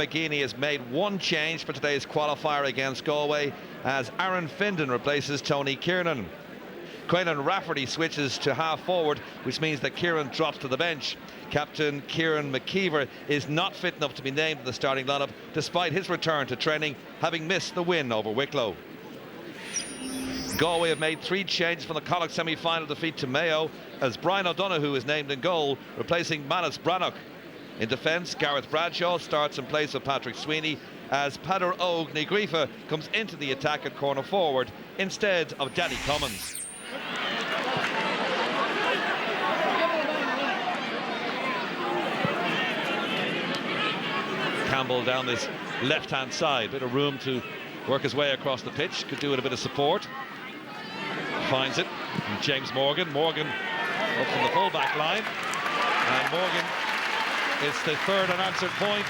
McGeaney has made one change for today's qualifier against Galway as Aaron Findon replaces Tony Kiernan. Quaylen Rafferty switches to half forward, which means that Kieran drops to the bench. Captain Kieran McKeever is not fit enough to be named in the starting lineup despite his return to training, having missed the win over Wicklow. Galway have made 3 changes from the Connacht semi-final defeat to Mayo as Brian O'Donoghue is named in goal, replacing Manus Brannock. In defence, Gareth Bradshaw starts in place of Patrick Sweeney as Peadar Óg Ní Ghríofa comes into the attack at corner forward instead of Danny Cummins. Campbell down this left-hand side, bit of room to work his way across the pitch, could do with a bit of support. Finds it, and James Morgan up from the full-back line, and Morgan, it's the third unanswered point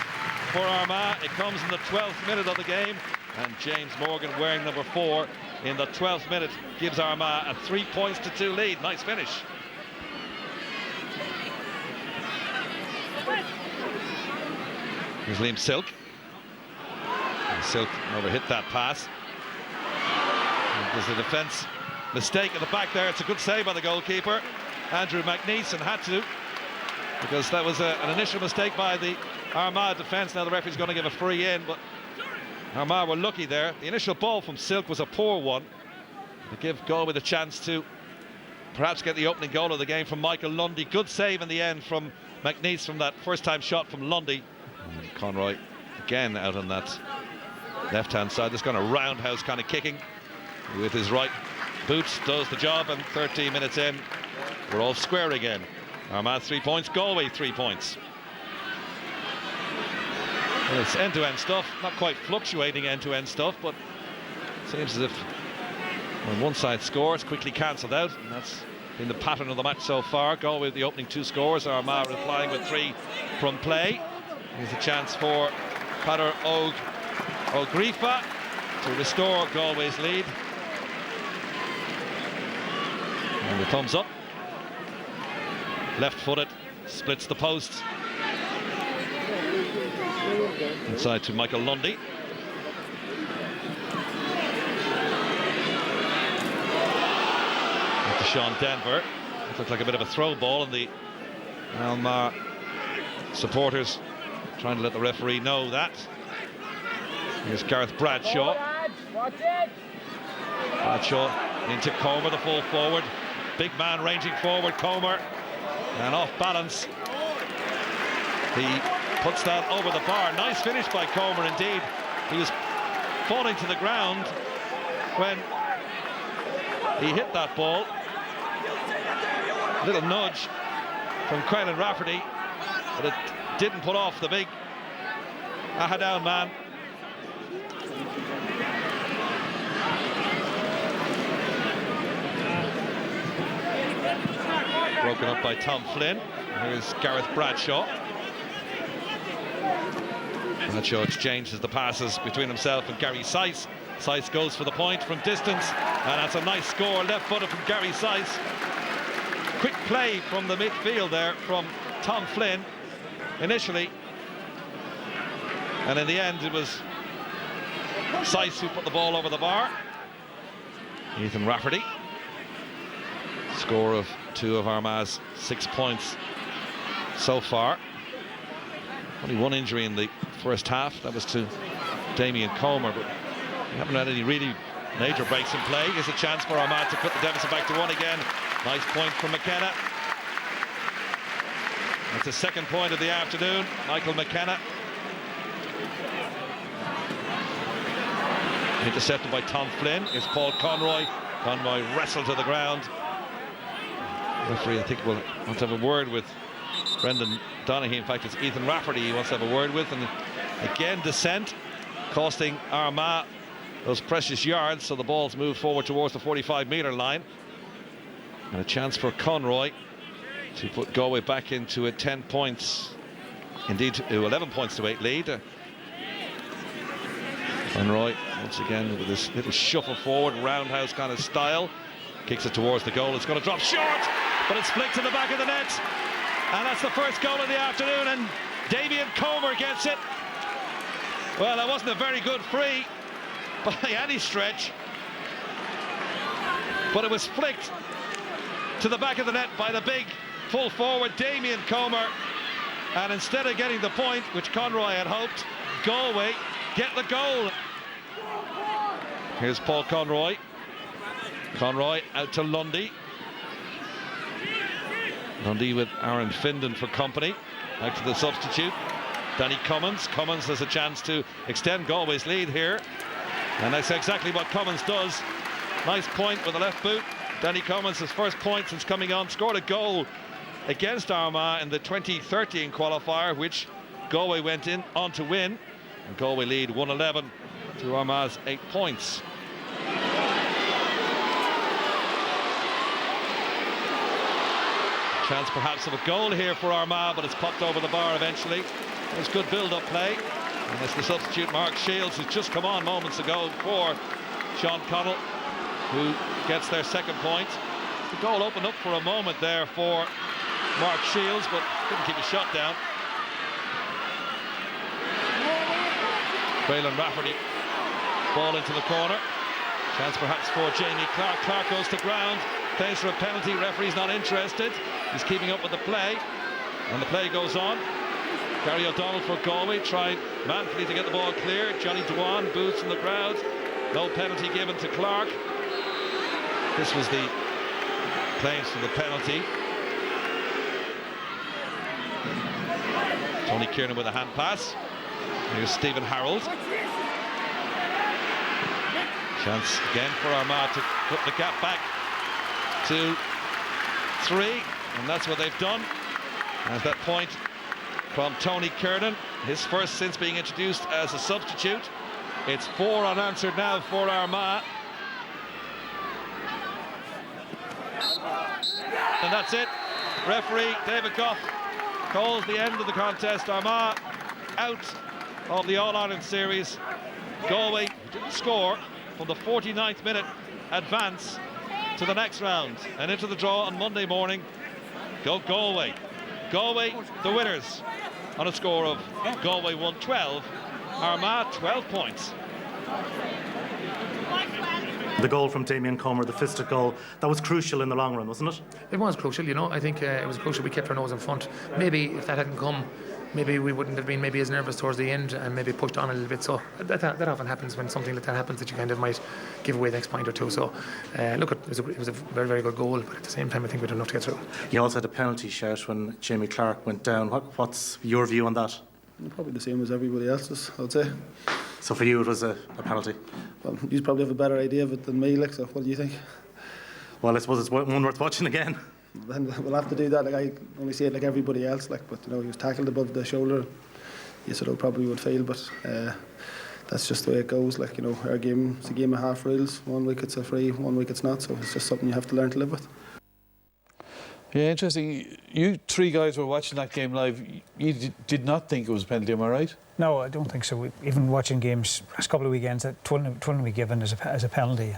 for Armagh. It comes in the 12th minute of the game, and James Morgan, wearing number 4 in the 12th minute, gives Armagh a 3-2 lead. Nice finish. Here's Liam Silk. And Silk overhit that pass. And there's a defence mistake at the back there. It's a good save by the goalkeeper, Andrew McNeese, and had to, because that was an initial mistake by the Armagh defence. Now the referee's going to give a free in, but Armagh were lucky there. The initial ball from Silk was a poor one to give Galway the chance to perhaps get the opening goal of the game from Michael Lundy. Good save in the end from McNeese from that first-time shot from Lundy. And Conroy again out on that left-hand side. This kind of roundhouse kind of kicking with his right boot does the job, and 13 minutes in, we're all square again. Armagh 3 points, Galway 3 points. Well, it's end-to-end stuff, not quite fluctuating end-to-end stuff, but it seems as if when one side scores, quickly cancelled out, and that's been the pattern of the match so far. Galway with the opening 2 scores, Armagh replying with 3 from play. Here's a chance for Peadar Óg Ní Ghríofa to restore Galway's lead. And the thumbs up. Left-footed, splits the post. Inside to Michael Lundy. To Sean Denver. It looked like a bit of a throw ball, and the Armagh supporters trying to let the referee know that. Here's Gareth Bradshaw. Bradshaw into Comer, the full forward. Big man ranging forward, Comer. And off balance. He puts that over the bar. Nice finish by Comer indeed. He was falling to the ground when he hit that ball. Little nudge from Quaylen Rafferty, but it didn't put off the big Ahadown man. Broken up by Tom Flynn. Here's Gareth Bradshaw. Bradshaw exchanges the passes between himself and Gary Sice. Sice goes for the point from distance, and that's a nice score, left-footed from Gary Sice. Quick play from the midfield there from Tom Flynn initially, and in the end it was Sice who put the ball over the bar. Ethan Rafferty. Score of 2 of Armagh's 6 points so far. Only one injury in the first half, that was to Damien Comer, but we haven't had any really major breaks in play. Here's a chance for Armagh to put the deficit back to 1 again. Nice point from McKenna. That's the 2nd point of the afternoon. Michael McKenna. Intercepted by Tom Flynn. Here's Paul Conroy. Conroy wrestled to the ground. Referee, I think, will want to have a word with Brendan Donaghy. In fact, it's Ethan Rafferty he wants to have a word with. And again, descent costing Armagh those precious yards, so the ball's moved forward towards the 45-metre line. And a chance for Conroy to put Galway back into a 10 points, indeed to 11 points to 8 lead. Conroy, once again, with this little shuffle forward, roundhouse kind of style. Kicks it towards the goal. It's going to drop short, but it's flicked to the back of the net. And that's the first goal of the afternoon, and Damien Comer gets it. Well, that wasn't a very good free by any stretch, but it was flicked to the back of the net by the big full forward Damien Comer, and instead of getting the point, which Conroy had hoped, Galway get the goal. Here's Paul Conroy. Conroy out to Lundy. Lundy with Aaron Findon for company. Out to the substitute, Danny Cummins. Cummins has a chance to extend Galway's lead here, and that's exactly what Cummins does. Nice point with the left boot. Danny Cummins, his first point since coming on, scored a goal against Armagh in the 2013 qualifier, which Galway went on to win, and Galway lead 1-11 to Armagh's 8 points. Chance perhaps of a goal here for Armagh, but it's popped over the bar eventually. There's good build-up play, and it's the substitute Mark Shields, who's just come on moments ago for Sean Connell, who gets their second point. The goal opened up for a moment there for Mark Shields, but couldn't keep a shot down. Waylon Rafferty, ball into the corner. Chance perhaps for Jamie Clark. Clark goes to ground, plays for a penalty. Referee's not interested. He's keeping up with the play, and the play goes on. Gary O'Donnell for Galway tried manfully to get the ball clear. Johnny Dwan boots in the crowd. No penalty given to Clark. This was the claims for the penalty. Tony Kiernan with a hand pass. Here's Stephen Harold. Chance again for Armagh to put the gap back to 3, and that's what they've done. There's that point from Tony Kiernan, his first since being introduced as a substitute. It's 4 unanswered now for Armagh. And that's it. Referee David Goff calls the end of the contest. Armagh out of the All-Ireland series. Galway, who didn't score, from the 49th minute advance to the next round and into the draw on Monday morning. Go Galway. Galway the winners on a score of Galway 1-12, Armagh 12 points. The goal from Damien Comer, the fisted goal, that was crucial in the long run, wasn't it? It was crucial, you know. I think it was crucial we kept our nose in front. Maybe if that hadn't come, maybe we wouldn't have been maybe as nervous towards the end and maybe pushed on a little bit. So that often happens when something like that happens, that you kind of might give away the next point or two. So look, it was a very, very good goal, but at the same time I think we had enough to get through. You also had a penalty shout when Jamie Clark went down. What's your view on that? Probably the same as everybody else's, I would say. So for you it was a penalty? Well, you probably have a better idea of it than me, like, so what do you think? Well, I suppose it's one worth watching again. Then we'll have to do that. Like, I only see it like everybody else, like, but you know, he was tackled above the shoulder. You sort of probably would fail, but that's just the way it goes. Like, you know, our game is a game of half reels. 1 week it's a free, 1 week it's not, so it's just something you have to learn to live with. Yeah, interesting. You 3 guys were watching that game live. You did not think it was a penalty, am I right? No, I don't think so. Even watching games last couple of weekends, that wouldn't be given as a penalty.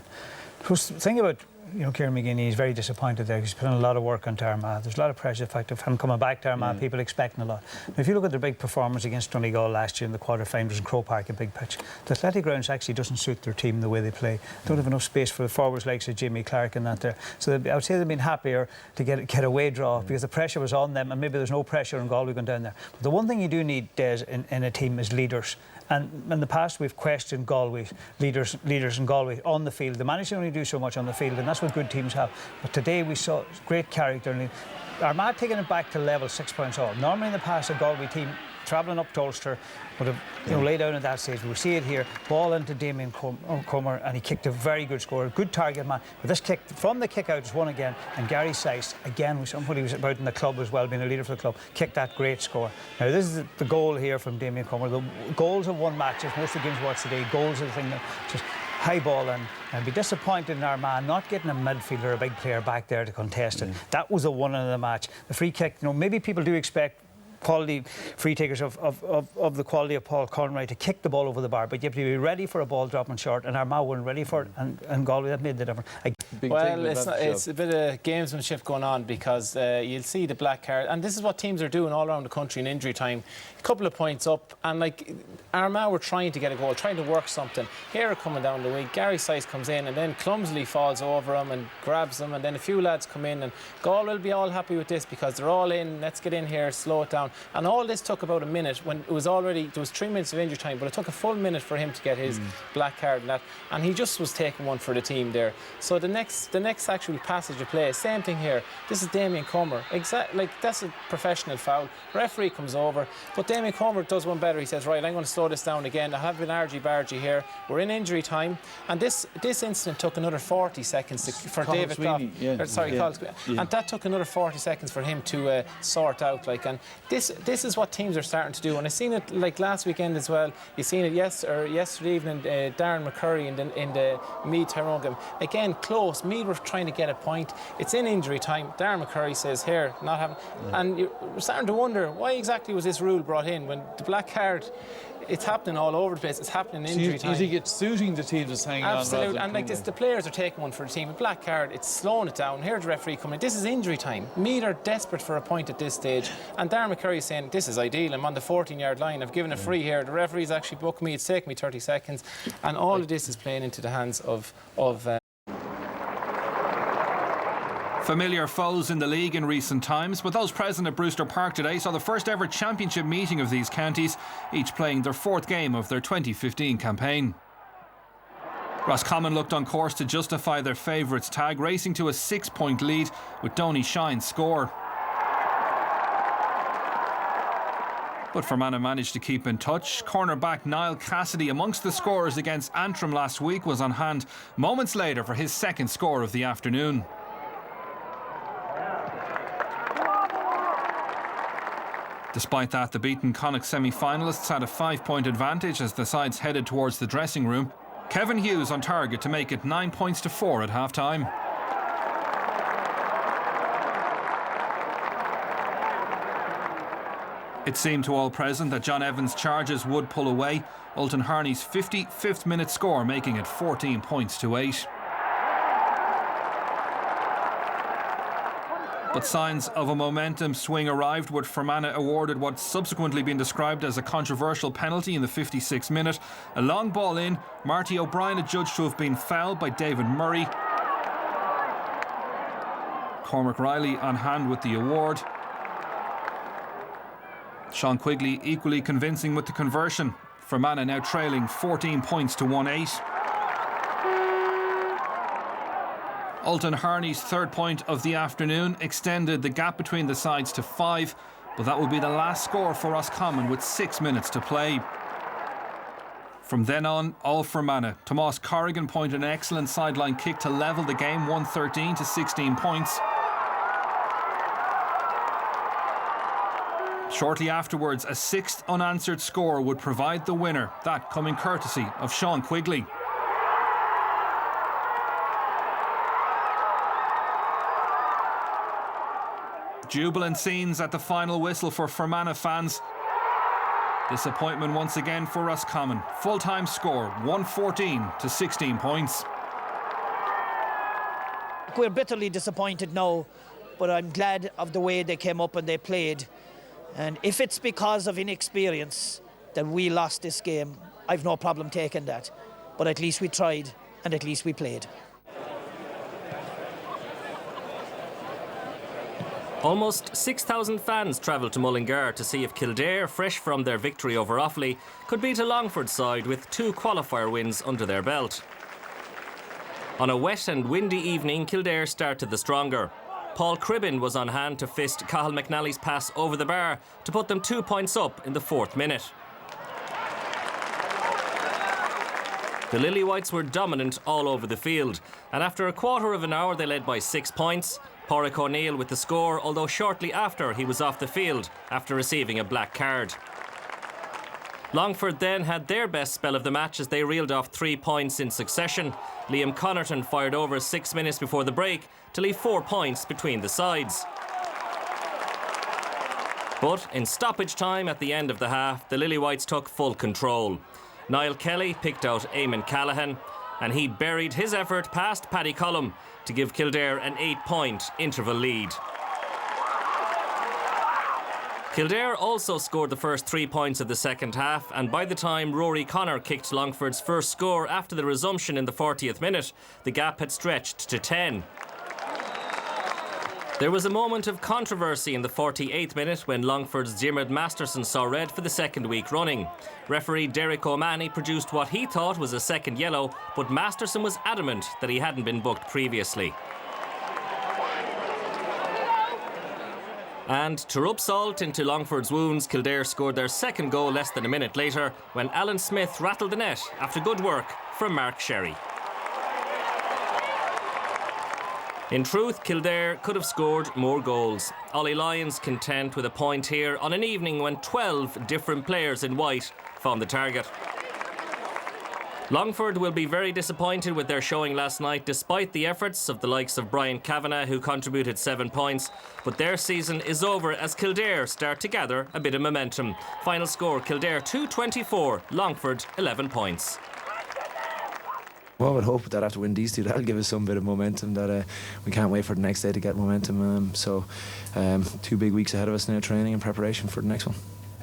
The thing about, you know, Kieran McGinney, he's very disappointed there. He's put in a lot of work onto Armagh. There's a lot of pressure, in fact, of him coming back to Armagh, people expecting a lot. Now, if you look at their big performance against Donegal last year in the quarter-finals in Croke Park, a big pitch, the athletic grounds actually doesn't suit their team the way they play. They don't have enough space for the forwards like Jamie Clark and that there. So I would say they've been happier to get a away draw because the pressure was on them, and maybe there's no pressure on Galway going down there. But the one thing you do need, Des, in a team is leaders. And in the past, we've questioned Galway leaders in Galway on the field. The managers only do so much on the field, and that's what good teams have. But today we saw great character. And Armagh taking it back to level 6 points all. Normally in the past, a Galway team travelling up to Ulster would have laid down at that stage. We see it here. Ball into Damien Comer, and he kicked a very good score. Good target man. But this kick from the kick out is one again. And Gary Seiss, again, somebody was about in the club as well, being a leader for the club, kicked that great score. Now this is the goal here from Damien Comer. The goals have won matches. Most of the games we watched today, goals are the thing that just high ball in. And be disappointed in Armagh not getting a midfielder, a big player back there to contest it. That was the one in the match. The free kick, you know, maybe people do expect quality free takers of the quality of Paul Conroy to kick the ball over the bar, but you have to be ready for a ball dropping short, and Armagh weren't ready for it, and Galway, that made the difference. thing. It's a bit of gamesmanship going on, because you'll see the black card, and this is what teams are doing all around the country in injury time. A couple of points up, and like Armagh were trying to get a goal, trying to work something. Here coming down the wing, Gary Sice comes in and then clumsily falls over him and grabs them, and then a few lads come in, and Galway will be all happy with this because they're all in. Let's get in here, slow it down. And all this took about a minute, when it was already, there was 3 minutes of injury time, but it took a full minute for him to get his black card and that, and he just was taking one for the team there. So the next actual passage of play, same thing here. This is Damien Comer. Like, that's a professional foul. Referee comes over, but Damien Comer does one better. He says, right, I'm going to slow this down again. I have been argy-bargy here. We're in injury time, and this incident took another 40 seconds for David Clough. And that took another 40 seconds for him to sort out. Like, and this is what teams are starting to do. And I seen it like last weekend as well. You seen it yesterday evening. Darren McCurry in the Meath Tyrone game. Again, close. Meath were trying to get a point. It's in injury time. Darren McCurry says, here, not having. And you're starting to wonder, why exactly was this rule brought in when the black card? It's happening all over the place. It's happening in injury time. You think it's suiting the team that's hanging on? Absolutely. And like this, the players are taking one for the team. A black card, it's slowing it down. Here's the referee coming in. This is injury time. Meath are desperate for a point at this stage. And Darren McCurry is saying, this is ideal. I'm on the 14-yard line. I've given a free here. The referee's actually booked me. It's taken me 30 seconds. And all of this is playing into the hands of familiar foes in the league in recent times, but those present at Brewster Park today saw the first ever championship meeting of these counties, each playing their 4th game of their 2015 campaign. Roscommon looked on course to justify their favourites tag, racing to a 6-point lead with Donny Shine's score. But Fermanagh managed to keep in touch. Cornerback Niall Cassidy, amongst the scorers against Antrim last week, was on hand moments later for his 2nd score of the afternoon. Despite that, the beaten Connacht semi-finalists had a 5-point advantage as the sides headed towards the dressing room. Kevin Hughes on target to make it 9 points to 4 at half-time. It seemed to all present that John Evans' charges would pull away. Ultan Harney's 55th minute score making it 14 points to 8. But signs of a momentum swing arrived, with Fermanagh awarded what's subsequently been described as a controversial penalty in the 56th minute. A long ball in, Marty O'Brien adjudged to have been fouled by David Murray. Cormac Riley on hand with the award. Sean Quigley equally convincing with the conversion. Fermanagh now trailing 14 points to 1-8. Ultan Harney's 3rd point of the afternoon extended the gap between the sides to 5, but that will be the last score for Roscommon with 6 minutes to play. From then on, all Fermanagh. Tomas Corrigan pointed an excellent sideline kick to level the game, 1-13 to 16 points. Shortly afterwards, a 6th unanswered score would provide the winner, that coming courtesy of Sean Quigley. Jubilant scenes at the final whistle for Fermanagh fans. Disappointment once again for Roscommon. Full-time score, 114 to 16 points. We're bitterly disappointed now, but I'm glad of the way they came up and they played. And if it's because of inexperience that we lost this game, I've no problem taking that. But at least we tried and at least we played. Almost 6,000 fans travelled to Mullingar to see if Kildare, fresh from their victory over Offaly, could beat a Longford side with 2 qualifier wins under their belt. On a wet and windy evening, Kildare started the stronger. Paul Cribbin was on hand to fist Cathal McNally's pass over the bar to put them 2 points up in the 4th minute. The Lily Whites were dominant all over the field, and after a quarter of an hour they led by 6 points. Pádraig O'Neill with the score, although shortly after he was off the field after receiving a black card. Longford then had their best spell of the match as they reeled off 3 points in succession. Liam Connaughton fired over 6 minutes before the break to leave 4 points between the sides. But in stoppage time at the end of the half, the Lily Whites took full control. Niall Kelly picked out Eamon Callaghan. and he buried his effort past Paddy Cullum to give Kildare an 8-point interval lead. Kildare also scored the first 3 points of the second half, and by the time Rory Connor kicked Longford's first score after the resumption in the 40th minute, the gap had stretched to 10. There was a moment of controversy in the 48th minute when Longford's Diarmuid Masterson saw red for the second week running. Referee Derek O'Mahony produced what he thought was a second yellow, but Masterson was adamant that he hadn't been booked previously. And to rub salt into Longford's wounds, Kildare scored their second goal less than a minute later when Alan Smith rattled the net after good work from Mark Sherry. In truth, Kildare could have scored more goals. Ollie Lyons content with a point here on an evening when 12 different players in white found the target. Longford will be very disappointed with their showing last night, despite the efforts of the likes of Brian Kavanagh, who contributed 7 points. But their season is over as Kildare start to gather a bit of momentum. Final score, Kildare 224, Longford 11 points. Well, I would hope that after winning these two, that'll give us some bit of momentum, that we can't wait for the next day to get momentum. 2 big weeks ahead of us now, training and preparation for the next one.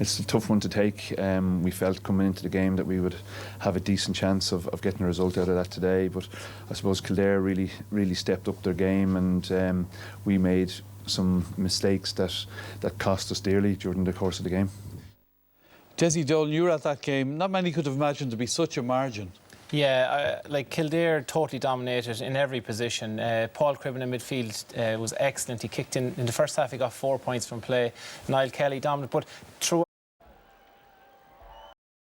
It's a tough one to take. We felt coming into the game that we would have a decent chance of getting a result out of that today, but I suppose Kildare really stepped up their game, and we made some mistakes that cost us dearly during the course of the game. Desi Dolan, you were at that game. Not many could have imagined to be such a margin. Yeah, like Kildare totally dominated in every position. Paul Cribben in midfield was excellent. He kicked in the first half, he got 4 points from play. Niall Kelly dominant, but through